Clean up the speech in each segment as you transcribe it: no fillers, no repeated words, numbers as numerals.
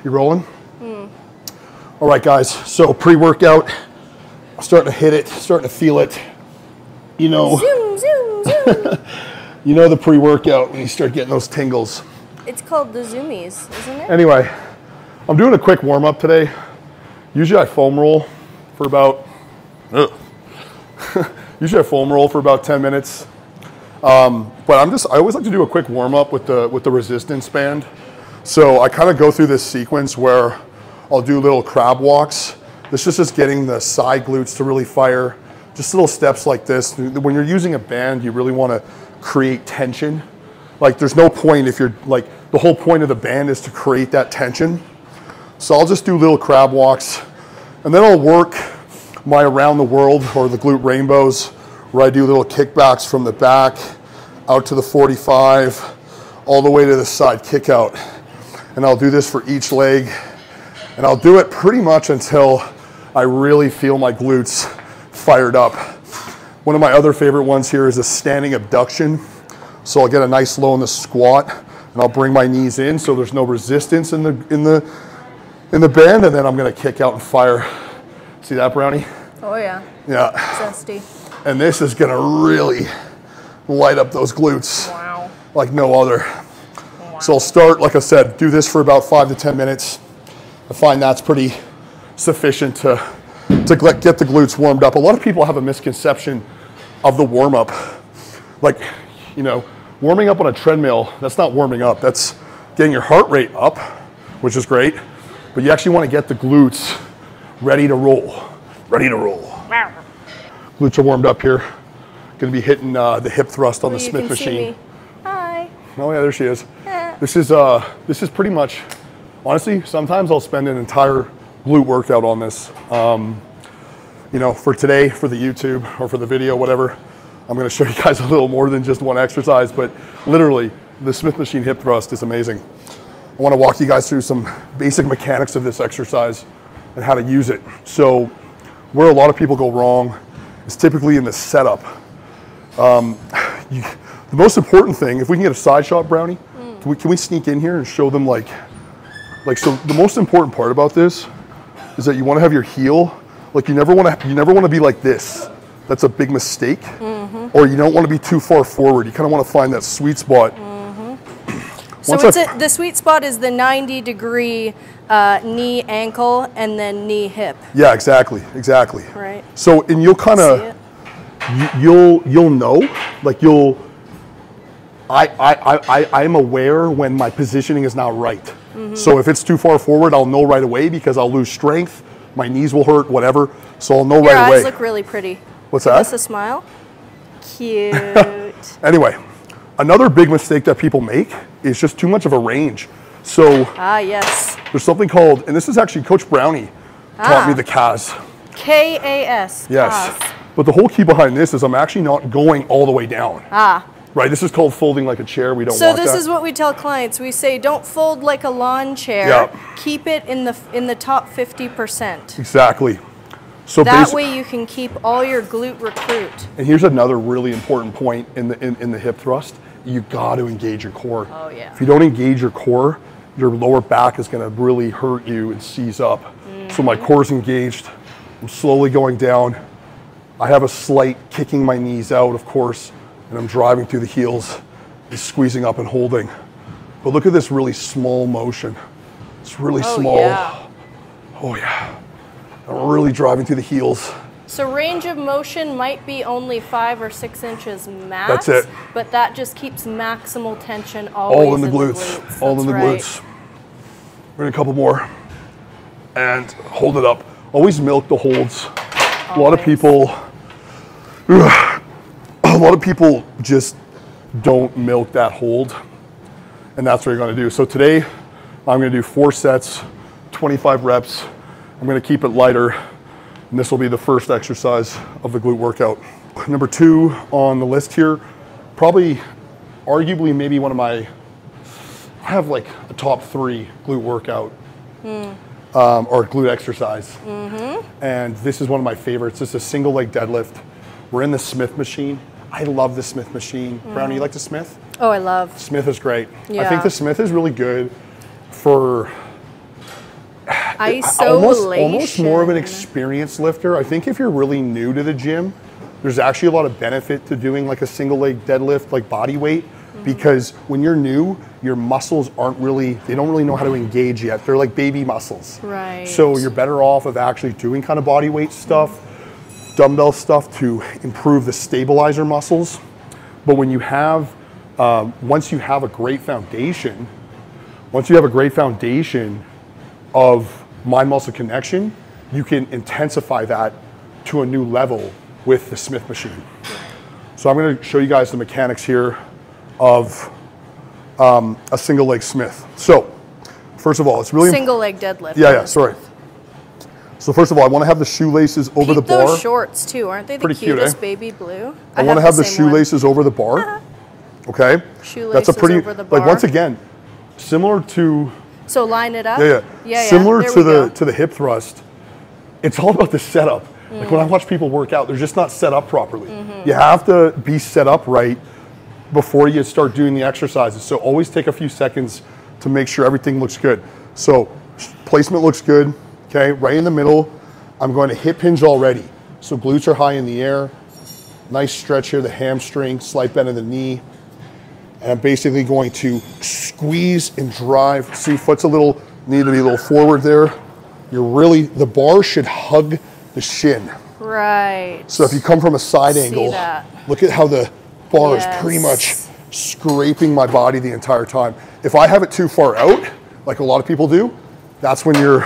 You rolling? All right, guys, so pre-workout, I'm starting to hit it, starting to feel it. You know, Zoom, zoom, zoom. you know the pre-workout when you start getting those tingles. It's called the zoomies, isn't it? Anyway, I'm doing a quick warm-up today. Usually I foam roll for about, usually I foam roll for about 10 minutes. But I always like to do a quick warm-up with the resistance band. So I kind of go through this sequence where I'll do little crab walks. This is just getting the side glutes to really fire. Just little steps like this. When you're using a band, you really want to create tension. Like there's no point if you're like, the whole point of the band is to create that tension. So I'll just do little crab walks and then I'll work my around the world or the glute rainbows where I do little kickbacks from the back out to the 45, all the way to the side kick out. And I'll do this for each leg. And I'll do it pretty much until I really feel my glutes fired up. One of my other favorite ones here is a standing abduction. So I'll get a nice low in the squat and I'll bring my knees in so there's no resistance in the band, and then I'm gonna kick out and fire. See that, Brownie? Oh yeah. Yeah. Zesty. And this is gonna really light up those glutes. Wow. Like no other. Wow. So I'll start, like I said, do this for about 5 to 10 minutes. I find that's pretty sufficient to get the glutes warmed up. A lot of people have a misconception of the warm up. Like, you know, warming up on a treadmill, that's not warming up. That's getting your heart rate up, which is great. But you actually want to get the glutes ready to roll. Ready to roll. Wow. Glutes are warmed up here. Going to be hitting the hip thrust on the You Smith can machine. see me. Hi. Oh yeah, there she is. This is pretty much, honestly, sometimes I'll spend an entire glute workout on this. You know, for today, for the YouTube or for the video, whatever, I'm gonna show you guys a little more than just one exercise, but literally, the Smith machine hip thrust is amazing. I wanna walk you guys through some basic mechanics of this exercise and how to use it. So, where a lot of people go wrong is typically in the setup. The most important thing, if we can get a side shot, Brownie, can we sneak in here and show them like, so the most important part about this is that you want to have your heel, like you never want to be like this. That's a big mistake. Or you don't want to be too far forward. You kind of want to find that sweet spot. So the sweet spot is the 90-degree knee ankle and then knee hip. Yeah, exactly. Right. So, and you'll kind of, you'll know, like I'm aware when my positioning is not right. So if it's too far forward, I'll know right away because I'll lose strength, my knees will hurt, whatever. So I'll know right away. Your eyes look really pretty. What's Give that? us a smile. Cute. Anyway, another big mistake that people make is just too much of a range. So Yes. there's something called, and this is actually Coach Brownie taught me the CAS. K-A-S. Yes. CAS. But the whole key behind this is I'm actually not going all the way down. Right, this is called folding like a chair. We don't So want this that. is what we tell clients. We say, don't fold like a lawn chair. Yeah. Keep it in the top 50%. Exactly. So That way you can keep all your glute recruit. And here's another really important point in the hip thrust. You got to engage your core. Oh yeah. If you don't engage your core, your lower back is going to really hurt you and seize up. So my core's engaged. I'm slowly going down. I have a slight kicking my knees out, of course, and I'm driving through the heels, and squeezing up and holding. But look at this really small motion. It's really small. Yeah. Oh yeah. I'm really driving through the heels. So range of motion might be only 5 or 6 inches max. That's it. But that just keeps maximal tension always All in the glutes. All in the glutes. We're in a couple more. And hold it up. Always milk the holds. A lot of people just don't milk that hold. And that's what you're gonna do. So today, I'm gonna do 4 sets, 25 reps. I'm gonna keep it lighter. And this will be the first exercise of the glute workout. Number 2 on the list here, probably, arguably maybe one of my, I have like a top 3 glute workout or glute exercise. And this is one of my favorites. This is a single leg deadlift. We're in the Smith machine. I love the Smith machine. Brownie, you like the Smith? Oh, I love. Smith is great. Yeah. I think the Smith is really good for Isolation. Almost more of an experienced lifter. I think if you're really new to the gym, there's actually a lot of benefit to doing like a single leg deadlift, like body weight, because when you're new, your muscles they don't really know how to engage yet. They're like baby muscles. Right. So you're better off of actually doing kind of body weight stuff, dumbbell stuff to improve the stabilizer muscles. But when you have, once you have a great foundation of mind-muscle connection, you can intensify that to a new level with the Smith machine. So I'm going to show you guys the mechanics here of a single leg Smith. So first of all, it's really single leg deadlift. Yeah, sorry. So first of all, I want to have the shoelaces over the bar. Those shorts too, aren't they the cutest, baby blue? I want to have the shoelaces over the bar. Okay. Shoelaces That's a pretty, over the bar. like once again, similar to. So line it up. Yeah. Similar to the hip thrust. It's all about the setup. Like when I watch people work out, they're just not set up properly. You have to be set up right before you start doing the exercises. So always take a few seconds to make sure everything looks good. So placement looks good, okay? Right in the middle, I'm going to hip hinge already. So glutes are high in the air. Nice stretch here, the hamstring, slight bend of the knee. And I'm basically going to squeeze and drive. See, foot's need to be a little forward there. The bar should hug the shin. Right. So if you come from a side angle, look at how the bar is pretty much scraping my body the entire time. If I have it too far out, like a lot of people do, that's when your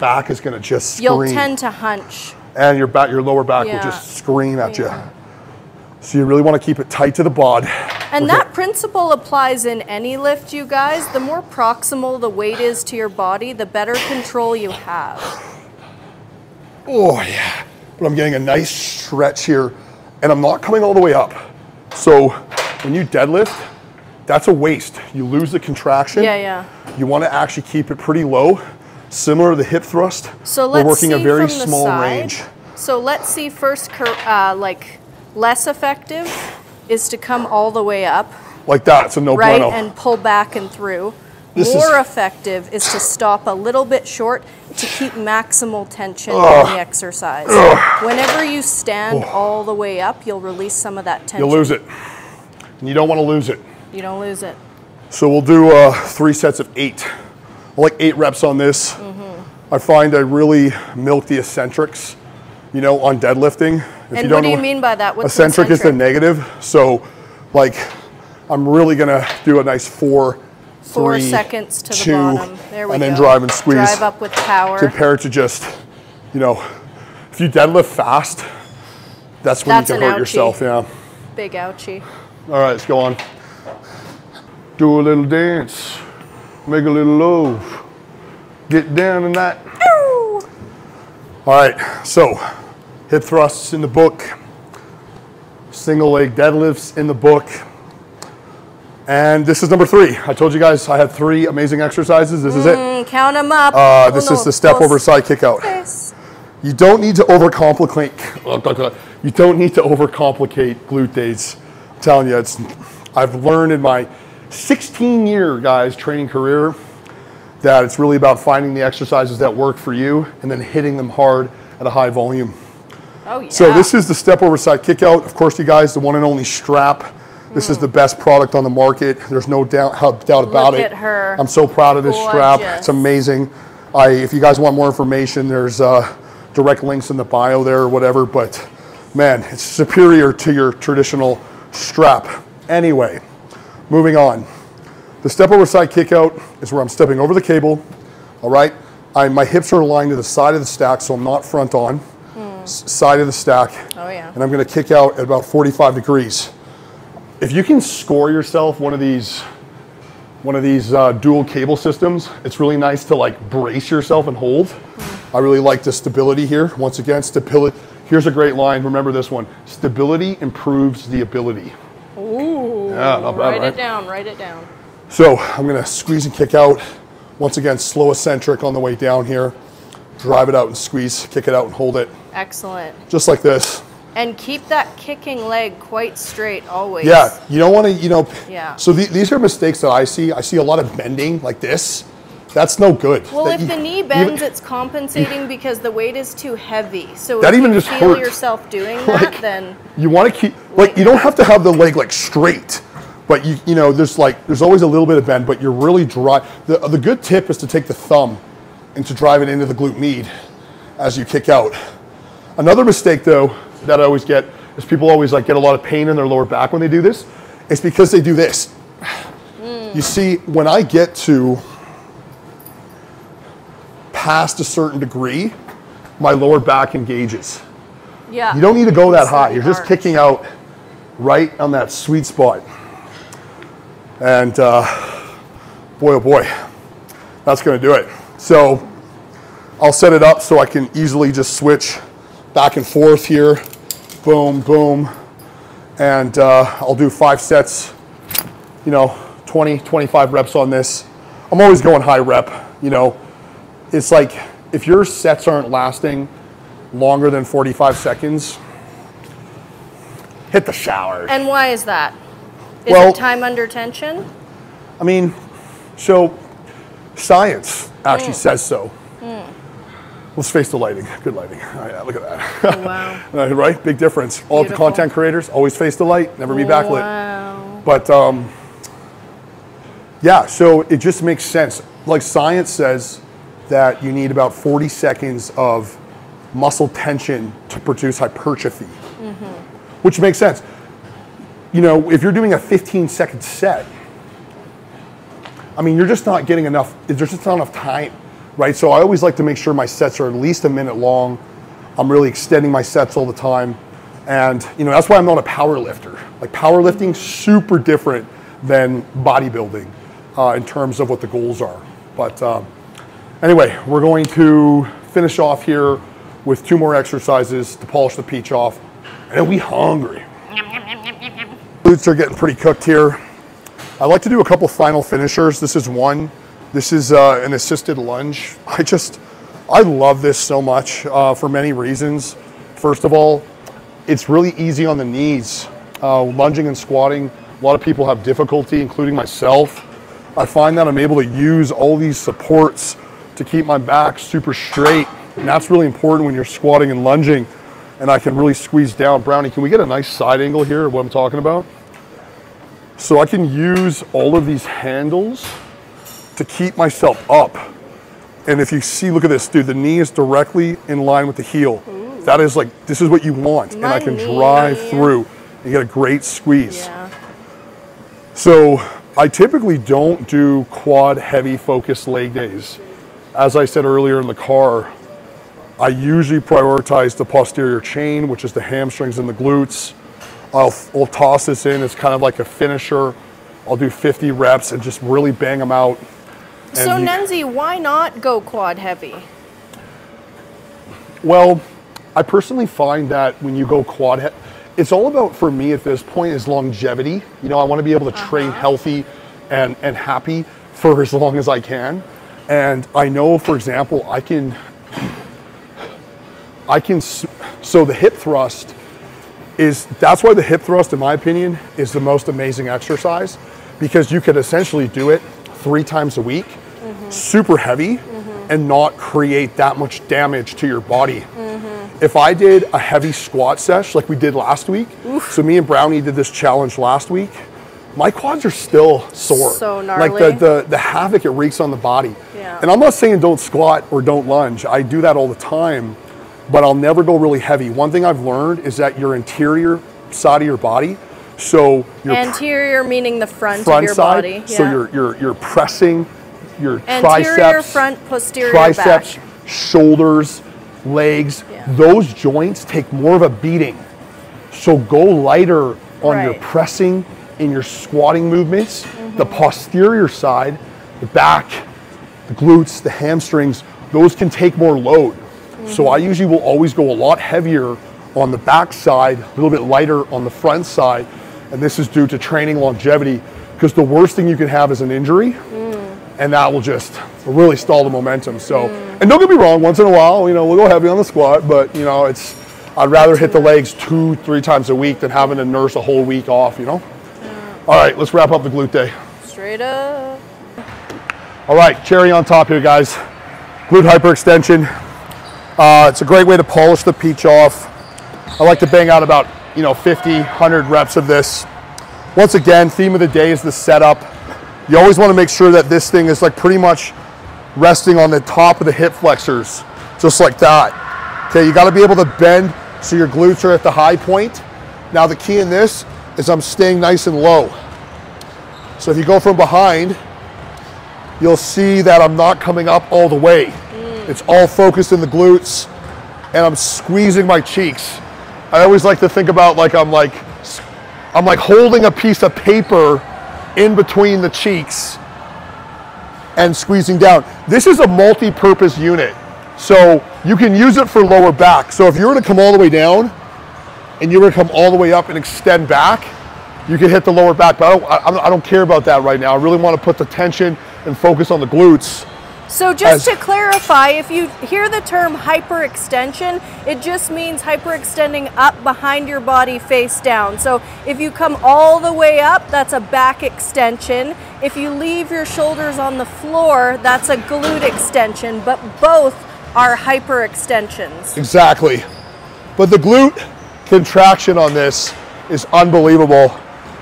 back is going to just scream. You'll tend to hunch. And your lower back will just scream at you. So you really want to keep it tight to the bod. And that principle applies in any lift, you guys. The more proximal the weight is to your body, the better control you have. Oh yeah, but I'm getting a nice stretch here and I'm not coming all the way up. So when you deadlift, that's a waste. You lose the contraction. You want to actually keep it pretty low, similar to the hip thrust. So let's We're working see a very from the small side. range. So let's see first, like less effective is to come all the way up. Like that, it's a no right, bueno. and pull back and through. More effective is to stop a little bit short to keep maximal tension in the exercise. Whenever you stand all the way up, you'll release some of that tension. You'll lose it. And you don't want to lose it. You don't lose it. So we'll do 3 sets of 8. I like 8 reps on this. I find I really milk the eccentrics, you know, on deadlifting. And what do you mean by that? What's eccentric is the negative. So like I'm really going to do a nice 4 seconds to the bottom. There we go. And then drive and squeeze. Drive up with power. Compared to just, you know, if you deadlift fast, that's when you can hurt yourself. Yeah. Big ouchie. All right, let's go on. Do a little dance. Make a little love. Get down in that. Ow. All right, so hip thrusts in the book. Single leg deadlifts in the book. And this is number 3. I told you guys I had 3 amazing exercises. This is it. Count them up. This is the step over side kick out. You don't need to overcomplicate. You don't need to overcomplicate glute days. I'm telling you, I've learned in my 16-year training career that it's really about finding the exercises that work for you and then hitting them hard at a high volume. Oh yeah. So this is the step over side kick out. Of course, you guys, the one and only strap. This is the best product on the market. There's no doubt about it. Look at her. I'm so proud of this strap. It's amazing. If you guys want more information, there's direct links in the bio there or whatever. But man, it's superior to your traditional strap. Anyway, moving on. The step over side kick out is where I'm stepping over the cable. All right. My hips are aligned to the side of the stack, so I'm not front on. Side of the stack. Oh yeah. And I'm going to kick out at about 45 degrees. If you can score yourself one of these dual cable systems, it's really nice to like brace yourself and hold. I really like the stability here. Once again, stability. Here's a great line. Remember this one. Stability improves the ability. Ooh. Yeah, not bad, write right? it down. Write it down. So I'm going to squeeze and kick out. Once again, slow eccentric on the way down here. Drive it out and squeeze, kick it out and hold it. Excellent. Just like this. And keep that kicking leg quite straight always. Yeah, you don't want to, Yeah. So these are mistakes that I see. I see a lot of bending like this. That's no good. Well, if the knee bends, it's compensating because the weight is too heavy. So that if even you just feel hurts. yourself doing that, Like, then you want to keep, like, you don't have to have the leg like straight, but you know, there's always a little bit of bend, but you're really dry. The good tip is to take the thumb and to drive it into the glute med as you kick out. Another mistake though that I always get is people always like get a lot of pain in their lower back when they do this. It's because they do this. You see, when I get to past a certain degree, my lower back engages. yeah, You don't need to go that high. You're just kicking out right on that sweet spot. And boy, oh boy, that's gonna do it. So I'll set it up so I can easily just switch back and forth here. Boom, boom. And I'll do 5 sets, you know, 20, 25 reps on this. I'm always going high rep, you know. It's like if your sets aren't lasting longer than 45 seconds, hit the shower. And why is that? Is Well, it time under tension? I mean, so science actually says so. Let's face the lighting. Good lighting. Oh, yeah, look at that. Oh, wow. Right? Big difference. All the Beautiful. content creators always face the light, never be backlit. Wow. But yeah, so it just makes sense. Like science says that you need about 40 seconds of muscle tension to produce hypertrophy, which makes sense. You know, if you're doing a 15-second set, I mean, you're just not getting enough, there's just not enough time, right? So I always like to make sure my sets are at least a minute long. I'm really extending my sets all the time. And, you know, that's why I'm not a power lifter. Like powerlifting, super different than bodybuilding in terms of what the goals are. But anyway, we're going to finish off here with 2 more exercises to polish the peach off. And we hungry. Glutes are getting pretty cooked here. I like to do a couple final finishers. This is one. This is an assisted lunge. I love this so much for many reasons. First of all, it's really easy on the knees. Lunging and squatting, a lot of people have difficulty, including myself. I find that I'm able to use all these supports to keep my back super straight. And that's really important when you're squatting and lunging. And I can really squeeze down. Brownie, can we get a nice side angle here of what I'm talking about? So I can use all of these handles to keep myself up. And if you see, look at this, dude, the knee is directly in line with the heel. Ooh. That is like, this is what you want. And I can drive through and get a great squeeze. Yeah. So I typically don't do quad heavy focused leg days. As I said earlier in the car, I usually prioritize the posterior chain, which is the hamstrings and the glutes. I'll toss this in as kind of like a finisher. I'll do 50 reps and just really bang them out. So Nunzi, why not go quad heavy? Well, I personally find that when you go quad heavy, it's all about, for me at this point, is longevity. You know, I want to be able to train healthy and happy for as long as I can. And I know, for example, so the hip thrust that's why the hip thrust, in my opinion, is the most amazing exercise, because you could essentially do it 3 times a week, super heavy, and not create that much damage to your body. If I did a heavy squat sesh like we did last week, so me and Brownie did this challenge last week, my quads are still sore. So gnarly. Like the havoc it wreaks on the body. Yeah. And I'm not saying don't squat or don't lunge. I do that all the time, but I'll never go really heavy. One thing I've learned is that your interior side of your body, so your anterior meaning the front of your side, body. so you're pressing your anterior, triceps, front, posterior, triceps, back. Shoulders, legs. Yeah. Those joints take more of a beating. So go lighter on your pressing in your squatting movements. The posterior side, the back, the glutes, the hamstrings, those can take more load. So I usually will always go a lot heavier on the back side, a little bit lighter on the front side. And this is due to training longevity, because the worst thing you can have is an injury, and that will just really stall the momentum. So, and don't get me wrong, once in a while, you know, we'll go heavy on the squat, but you know, I'd rather hit the legs 2-3 times a week than having to nurse a whole week off, you know? All right, let's wrap up the glute day. Straight up. All right, cherry on top here, guys. Glute hyperextension. It's a great way to polish the peach off. I like to bang out about 50, 100 reps of this. Once again, theme of the day is the setup. You always want to make sure that this thing is like pretty much resting on the top of the hip flexors, just like that. Okay, you got to be able to bend so your glutes are at the high point. Now the key in this is I'm staying nice and low. So if you go from behind, you'll see that I'm not coming up all the way. It's all focused in the glutes, and I'm squeezing my cheeks. I always like to think about like I'm like holding a piece of paper in between the cheeks and squeezing down. This is a multi-purpose unit, so you can use it for lower back. So if you were to come all the way down and you were to come all the way up and extend back, you can hit the lower back, but I don't care about that right now. I really want to put the tension and focus on the glutes. So just to clarify, if you hear the term hyperextension, it just means hyperextending up behind your body face down. So if you come all the way up, that's a back extension. If you leave your shoulders on the floor, that's a glute extension, but both are hyperextensions. Exactly. But the glute contraction on this is unbelievable,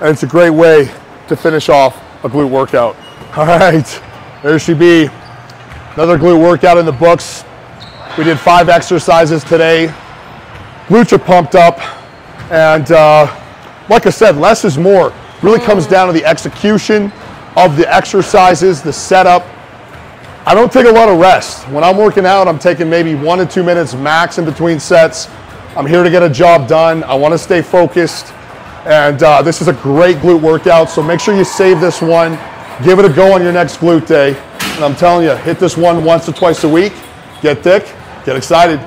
and it's a great way to finish off a glute workout. All right, there she be. Another glute workout in the books. We did 5 exercises today. Glutes are pumped up, and like I said, less is more. Really comes down to the execution of the exercises, the setup. I don't take a lot of rest. When I'm working out, I'm taking maybe 1 to 2 minutes max in between sets. I'm here to get a job done. I want to stay focused, and this is a great glute workout, so make sure you save this one. Give it a go on your next glute day. And I'm telling you, hit this one once or twice a week, get thick, get excited.